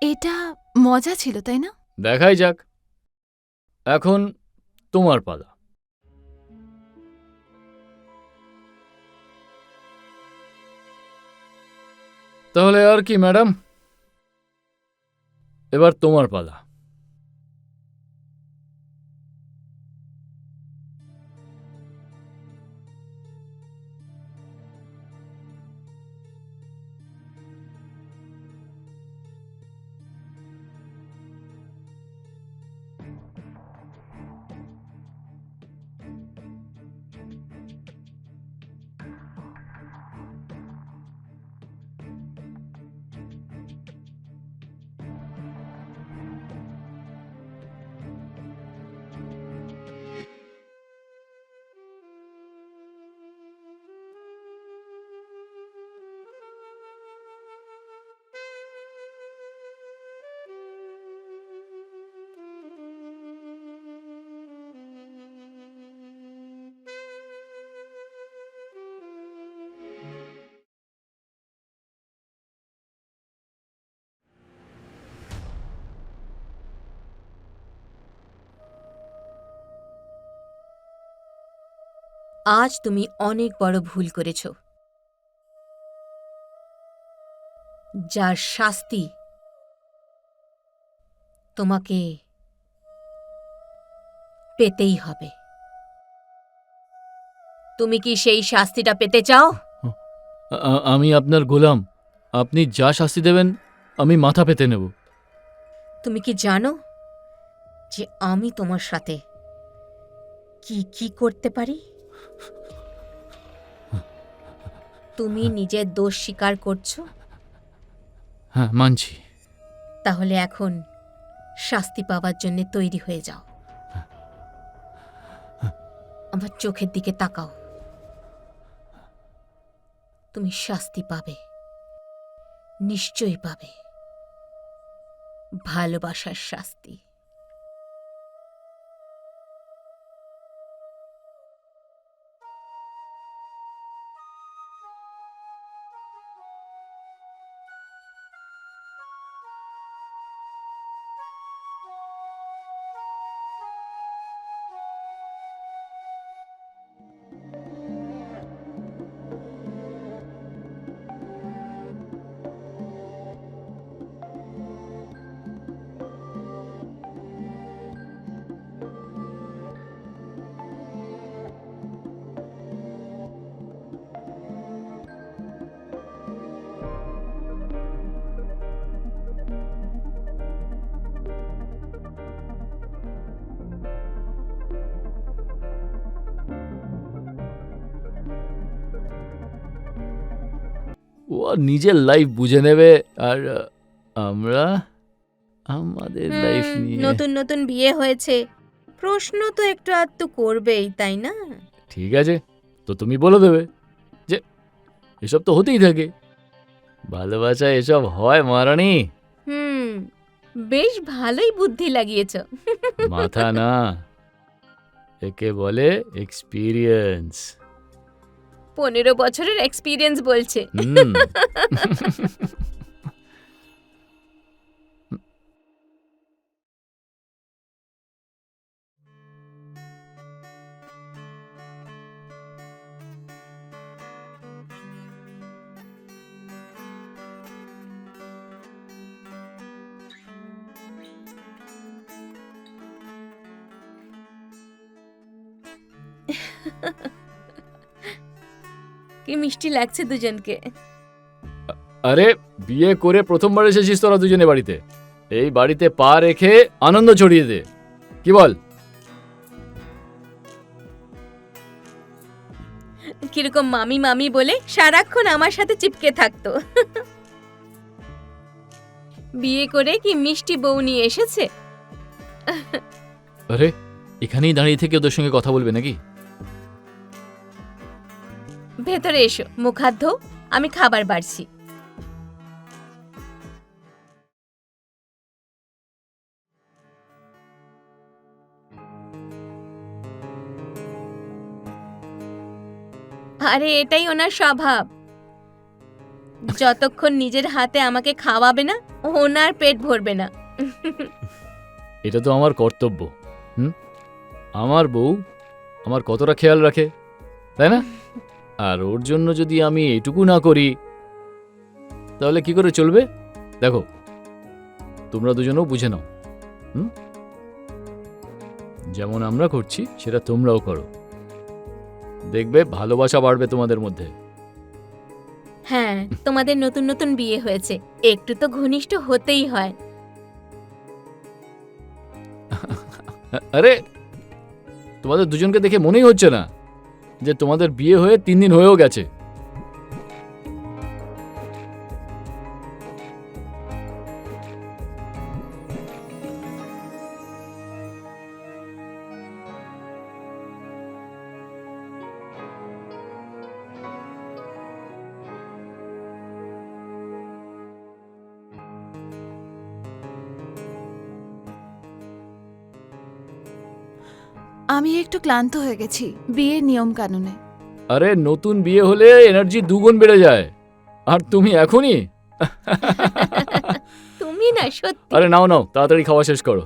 এটা মজা ছিল, তাই না? দেখাই যাক। এখন তোমার পালা। তাহলে আর কি ম্যাডাম, এবার তোমার পালা। আজ তুমি অনেক বড় ভুল করেছ, যার শাস্তি তোমাকে পেতেই হবে। তুমি কি সেই শাস্তিটা পেতে চাও? আমি আপনার গোলাম, আপনি যা শাস্তি দেবেন আমি মাথা পেতে নেব। তুমি কি জানো যে আমি তোমার সাথে কি কি করতে পারি? তুমি নিজের দোষ স্বীকার করছো, হ্যাঁ মানছি। তাহলে এখন শাস্তি পাওয়ার জন্য তৈরি হয়ে যাও। আমার চোখের দিকে তাকাও, তুমি শাস্তি পাবে, নিশ্চয়ই পাবে, ভালোবাসার শাস্তি। ও নিজের লাইফ বুঝে নেবে, আর আমরা আমাদের লাইফ নিয়ে। নতুন নতুন বিয়ে হয়েছে, প্রশ্ন তো একটু আধটু করবেই, তাই না? ঠিক আছে, তো তুমি বলে দেবে যে এসব তো হতেই থাকে, ভালোবাসা এসব হয় মহারানী। হুম, বেশ ভালোই বুদ্ধি লাগিয়েছ। মাথা না, একে বলে এক্সপিরিয়েন্স। 15 বছরের এক্সপিরিয়েন্স বলছে। হুম। কি মিষ্টি লাগছে দুজনকে। আরে বিয়ে করে প্রথমবার এসেছিস তোরা দুজনে বাড়িতে, এই বাড়িতে পা রেখে আনন্দ ছড়িয়ে দে, কি বল? কিরকম মামি মামি বলে সারাক্ষণ আমার সাথে চিপকে থাকতো। বিয়ে করে কি মিষ্টি বউ নিয়ে এসেছে। আরে এখানেই দাঁড়িয়ে থেকে ওদের সঙ্গে কথা বলবে নাকি? ভেতরে এসো, মুখ হাত ধো, আমি খাবার বাড়ছি। আরে এটাই ওনার স্বভাব, যতক্ষণ নিজের হাতে আমাকে খাওয়াবে না ওনার পেট ভরবে না। এটা তো আমার কর্তব্য। আমার বউ আমার কতটা খেয়াল রাখে, তাই না? আর ওর জন্য যদি আমি এইটুকু না করি তাহলে কি করে চলবে? দেখো, তোমরা দুজনেও বুঝে নাও। যেমন আমরা করছি সেটা তোমরাও করো, দেখবে ভালোবাসা বাড়বে তোমাদের মধ্যে। হ্যাঁ, তোমাদের নতুন নতুন বিয়ে হয়েছে, একটু তো ঘনিষ্ঠ হতেই হয়। আরে, তোমাদের দুজনকে দেখে মনেই হচ্ছে না যে তোমাদের বিয়ে হয়ে 3 দিন হয়েও গেছে। আমি একটু ক্লান্ত হয়ে গেছি বিয়ের নিয়ম কানুনে। আরে, নতুন বিয়ে হলে এনার্জি 2 গুণ বেড়ে যায়, আর তুমি এখনই? তুমি না সত্যি। আরে নাও নাও, তাড়াতাড়ি খাওয়া শেষ করো।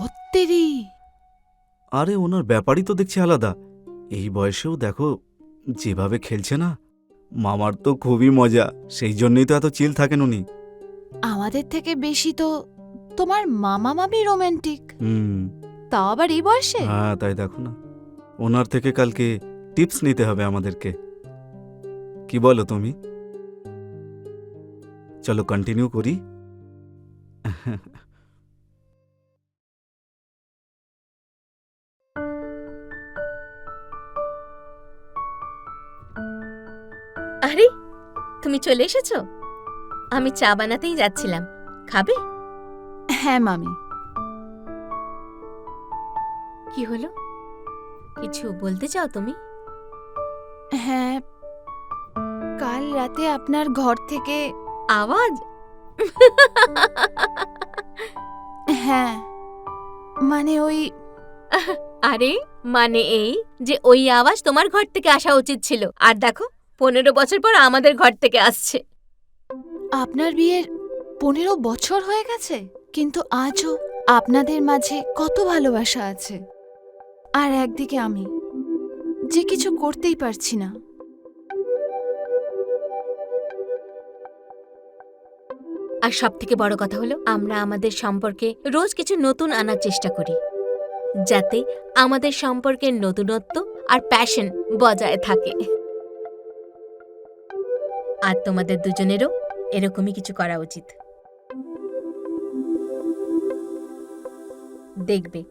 ওত্তেরি, আরে ওনার ব্যাপারই তো দেখছি আলাদা। এই বয়সেও দেখো যেভাবে খেলছে না, মামার তো খুবই মজা। সেই জন্যই তো এত চিল থাকেন উনি। আমাদের থেকে বেশি তো তোমার মামা মামি রোমান্টিক, হুম, তাও আবার এই বয়সে। হ্যাঁ তাই দেখো না, ওনার থেকে কালকে টিপস নিতে হবে আমাদেরকে। কি বলো তুমি? চলো কন্টিনিউ করি। আরে, তুমি চলে এসেছো? আমি চা বানাতেই যাচ্ছিলাম, খাবে? হ্যাঁ মামি। কি হলো, কিছু বলতে চাও তুমি? হ্যাঁ, কাল রাতে আপনার ঘর থেকে আওয়াজ? হ্যাঁ, মানে ওই আরে, মানে এই যে ওই আওয়াজ তোমার ঘর থেকে আসা উচিত ছিল, আর দেখো 15 বছর পর আমাদের ঘর থেকে আসছে। আপনার বিয়ের 15 বছর হয়ে গেছে, কিন্তু আজও আপনাদের মাঝে কত ভালোবাসা আছে। আর একদিকে আমি যে কিছু করতেই পারছি না। আর সব থেকে বড় কথা হলো, আমরা আমাদের সম্পর্কে রোজ কিছু নতুন আনার চেষ্টা করি, যাতে আমাদের সম্পর্কের নতুনত্ব আর প্যাশন বজায় থাকে। আর তোমাদের দুজনেরও এরকমই কিছু করা উচিত। দেখবে,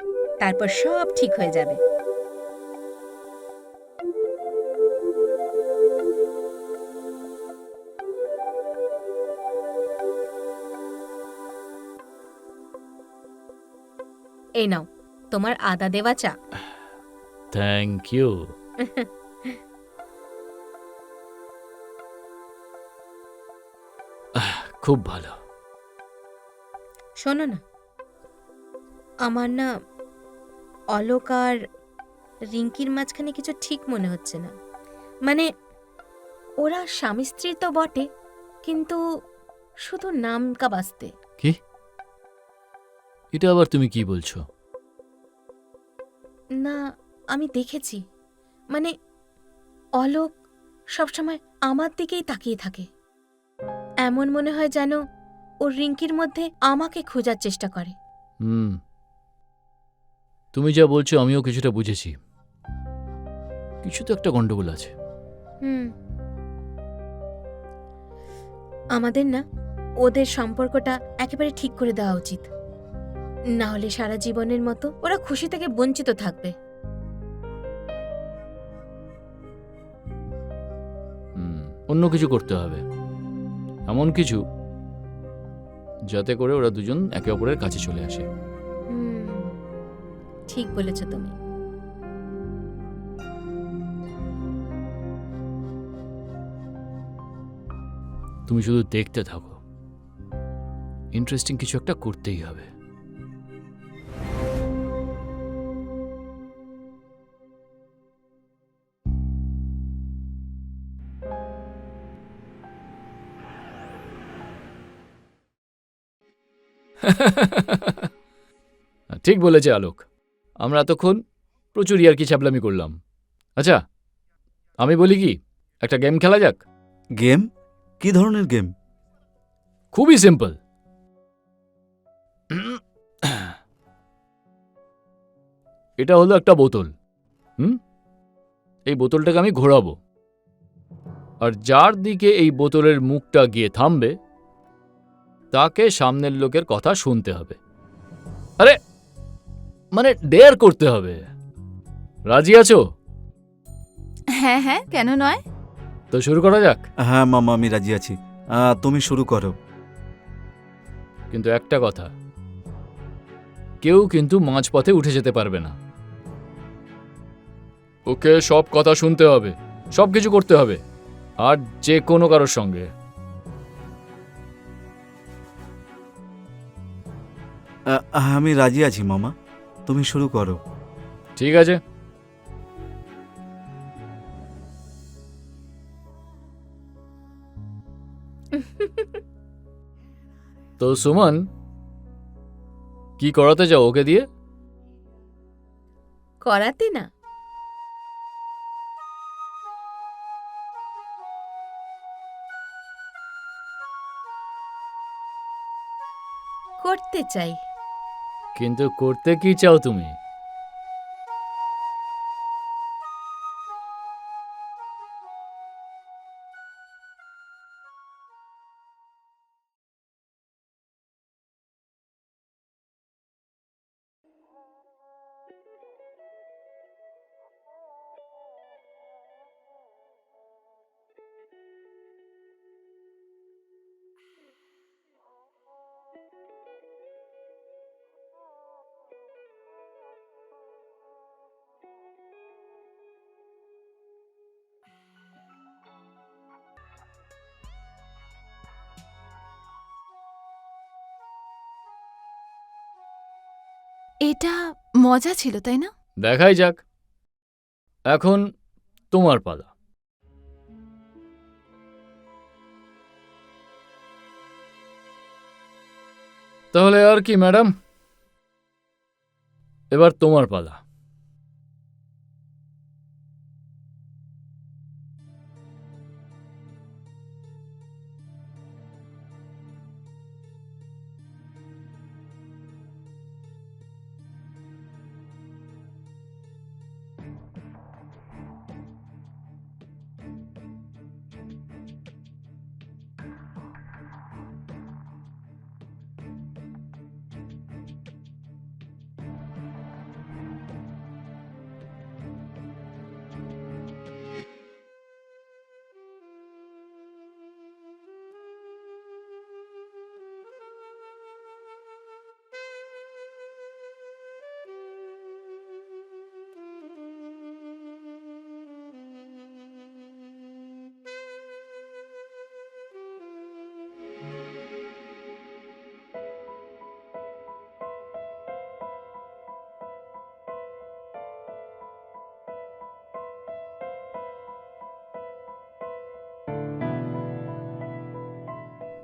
তারপর সব ঠিক হয়ে যাবে। এই নাও তোমার আদা দেওয়া চা। Thank you. খুব ভালো। শোনো না, আমার না অলোক আর রিঙ্কির মাঝখানে কিছু ঠিক মনে হচ্ছে না। মানে ওরা স্বামী স্ত্রী তো বটে, কিন্তু শুধু নামকা বাস্তে। কি? এটা আবার তুমি কি বলছো? না, আমি দেখেছি, মানে অলোক সবসময় আমার দিকেই তাকিয়ে থাকে। এমন মনে হয় যেন ওর রিঙ্কির মধ্যে আমাকে খোঁজার চেষ্টা করে। তুমি যা বলছো আমিও কিছুটা বুঝেছি, কিছু তো একটা গন্ডগোল আছে। হুম, আমাদের না ওদের সম্পর্কটা একেবারে ঠিক করে দেওয়া উচিত, না হলে সারা জীবনের মতো ওরা খুশি থেকে বঞ্চিত থাকবে। অন্য কিছু করতে হবে, এমন কিছু যাতে করে ওরা দুজন একে অপরের কাছে চলে আসে। হুম, ঠিক বলেছ তুমি। তুমি শুধু দেখতে থাকো, ইন্টারেস্টিং কিছু একটা করতেই হবে। ঠিক বলেছে আলোক, আমরা এতক্ষণ প্রচুর ইয়ার্কি ছ্যাবলামি করলাম। আচ্ছা, আমি বলি কি, একটা গেম খেলা যাক? গেম? কি ধরনের গেম? খুবই সিম্পল। এটা হলো একটা বোতল। এই বোতলটাকে আমি ঘোরাবো, আর যার দিকে এই বোতলের মুখটা গিয়ে থামবে তাকে সামনের লোকের কথা শুনতে হবে। আরে মানে ডেয়ার করতে হবে। রাজি আছো? হ্যাঁ হ্যাঁ, কেন নয়। তো শুরু করা যাক। হ্যাঁ মামা, আমি রাজি আছি। তুমি শুরু করো। কিন্তু একটা কথা, কেউ কিন্তু মাঝপথে উঠে যেতে পারবে না। ওকে সব কথা শুনতে হবে, সব কিছু করতে হবে, আর যে কোনো কারোর সঙ্গে। আমি রাজি আছি মামা, তুমি শুরু করো। ঠিক আছে। তো সুমন, কি করাতে চাও ওকে দিয়ে? করাতে না, করতে চাই। কিন্তু করতে কি চাও তুমি? এটা মজা ছিল, তাই না? দেখাই যাক। এখন তোমার পালা। তাহলে আর কি ম্যাডাম, এবার তোমার পালা।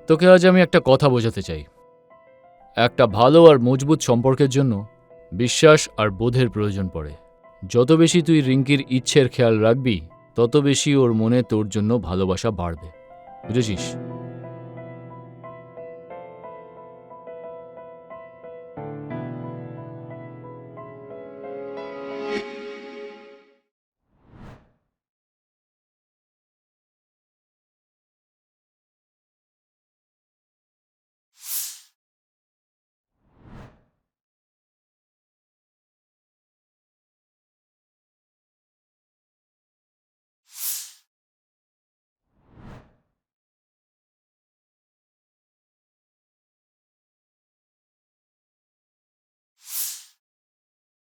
তোকে আজ আমি একটা কথা বোঝাতে চাই। একটা ভালো আর মজবুত সম্পর্কের জন্য বিশ্বাস আর বোধের প্রয়োজন পড়ে। যত বেশি তুই রিঙ্কির ইচ্ছের খেয়াল রাখবি, তত বেশি ওর মনে তোর জন্য ভালোবাসা বাড়বে। বুঝেছিস?